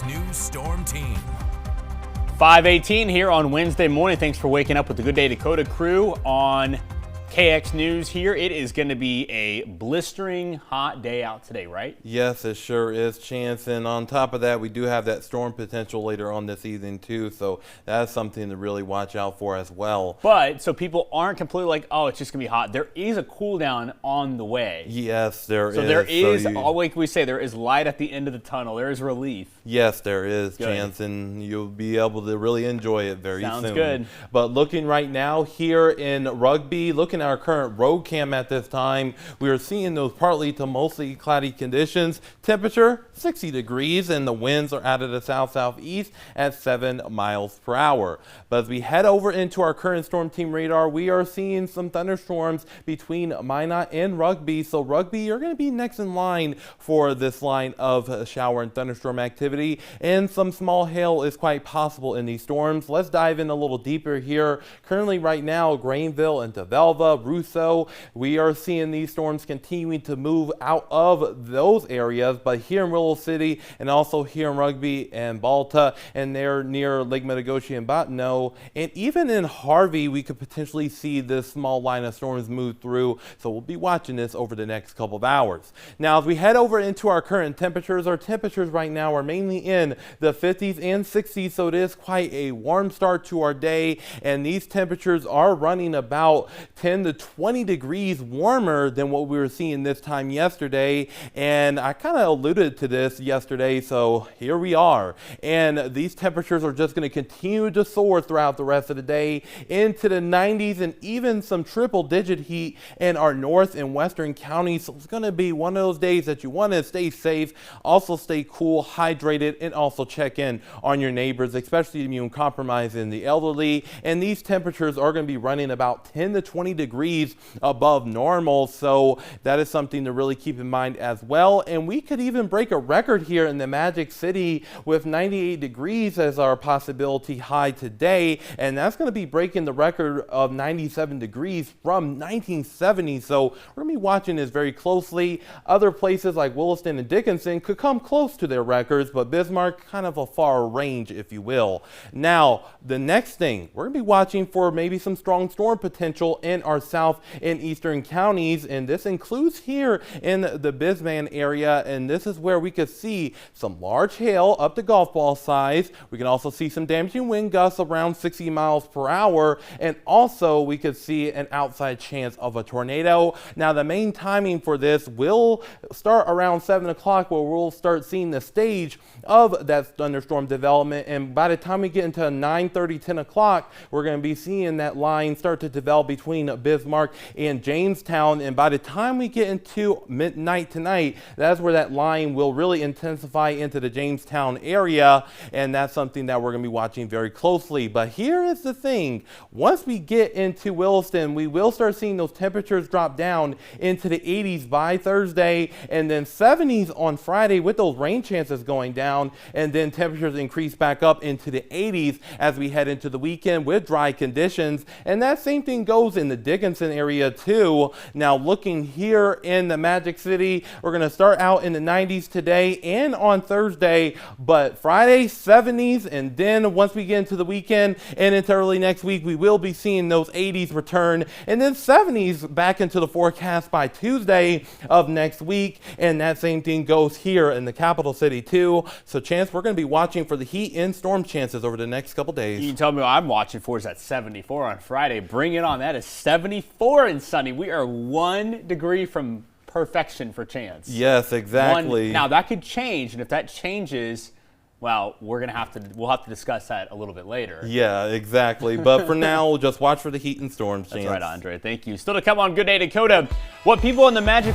KX News Storm Team. 5:18 here on Wednesday morning. Thanks for waking up with the Good Day Dakota crew on KX News here. It is going to be a blistering hot day out today, right? Yes, it sure is, Chance. And on top of that, we do have that storm potential later on this evening, too. So that's something to really watch out for as well. But so people aren't completely like, oh, it's just going to be hot. There is a cool down on the way. Yes, there is. So there is, like we say, there is light at the end of the tunnel. There is relief. Yes, there is, Good. Chance, and you'll be able to really enjoy it very soon. Sounds good. But looking right now here in Rugby, looking at our current road cam at this time, we are seeing those partly to mostly cloudy conditions. Temperature 60 degrees, and the winds are out of the south-southeast at 7 miles per hour. But as we head over into our current storm team radar, we are seeing some thunderstorms between Minot and Rugby. So Rugby, you're going to be next in line for this line of shower and thunderstorm activity, and some small hail is quite possible in these storms. Let's dive in a little deeper here. Currently right now, Grainville and Develva, Russo, we are seeing these storms continuing to move out of those areas, but here in Willow City and also here in Rugby and Balta, and they're near Lake Metagoshi and Bottineau, and even in Harvey, we could potentially see this small line of storms move through. So we'll be watching this over the next couple of hours. Now, as we head over into our current temperatures, our temperatures right now are mainly in the 50s and 60s, so it is quite a warm start to our day, and these temperatures are running about 10 to 20 degrees warmer than what we were seeing this time yesterday, and I kind of alluded to this yesterday, so here we are. And these temperatures are just going to continue to soar throughout the rest of the day into the 90s, and even some triple-digit heat in our north and western counties. So it's going to be one of those days that you want to stay safe, also stay cool, hydrated, and also check in on your neighbors, especially immune compromised and the elderly. And these temperatures are going to be running about 10 to 20 degrees above normal, so that is something to really keep in mind as well. And we could even break a record here in the Magic City with 98 degrees as our possibility high today, and that's going to be breaking the record of 97 degrees from 1970. So we're going to be watching this very closely. Other places like Williston and Dickinson could come close to their records, but Bismarck kind of a far range, if you will. Now, the next thing, we're going to be watching for maybe some strong storm potential in our south and eastern counties, and this includes here in the Bisman area, and this is where we could see some large hail up to golf ball size. We can also see some damaging wind gusts around 60 miles per hour, and also we could see an outside chance of a tornado. Now, the main timing for this will start around 7 o'clock, where we'll start seeing the stage of that thunderstorm development, and by the time we get into 9:30, 10 o'clock, we're going to be seeing that line start to develop between Bismarck and Jamestown, and by the time we get into midnight tonight, that's where that line will really intensify into the Jamestown area, and that's something that we're going to be watching very closely. But here is the thing, once we get into Williston, we will start seeing those temperatures drop down into the 80s by Thursday, and then 70s on Friday with those rain chances going down, and then temperatures increase back up into the 80s as we head into the weekend with dry conditions. And that same thing goes in the Dickinson area too. Now, looking here in the Magic City, we're going to start out in the 90s today and on Thursday, but Friday 70s, and then once we get into the weekend and into early next week, we will be seeing those 80s return, and then 70s back into the forecast by Tuesday of next week. And that same thing goes here in the capital city too. So Chance, we're going to be watching for the heat and storm chances over the next couple days. You can tell me what I'm watching for is at 74 on Friday. Bring it on. That is 74 and sunny. We are 1 degree from perfection for Chance. Yes, exactly. Now that could change, and if that changes, well, we'll have to discuss that a little bit later. Yeah, exactly. But for now, we'll just watch for the heat and storms. That's right, Andre. Thank you. Still to come on Good Day Dakota, what people in the Magic